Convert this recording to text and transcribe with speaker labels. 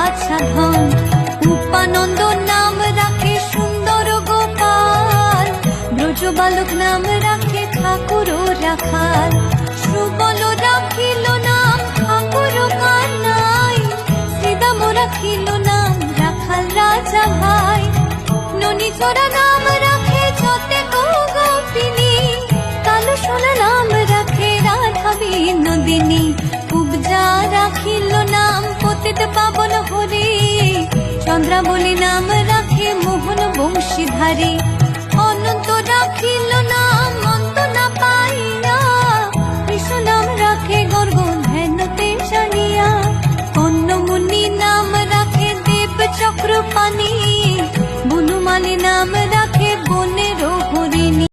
Speaker 1: বাছা ধন। উপানন্দ নাম রাখে সুন্দর গোপাল, ব্রজ বালক নাম রাখে ঠাকুর রাখাল। সুবল রাখিল নাম ঠাকুর কানাই, শ্রীদাম রাখিল নাম রাখাল রাজা ভাই। ননীচরা নাম রাখে যতে গোপিনী, কালো সোনা নাম রাখে রাধা বিনোদিনী। কুবজা রাখিল নাম পতিত পাবন হরি, চন্দ্রাবলী নাম রাখে মোহন বংশীধারী। অনন্ত রাখিল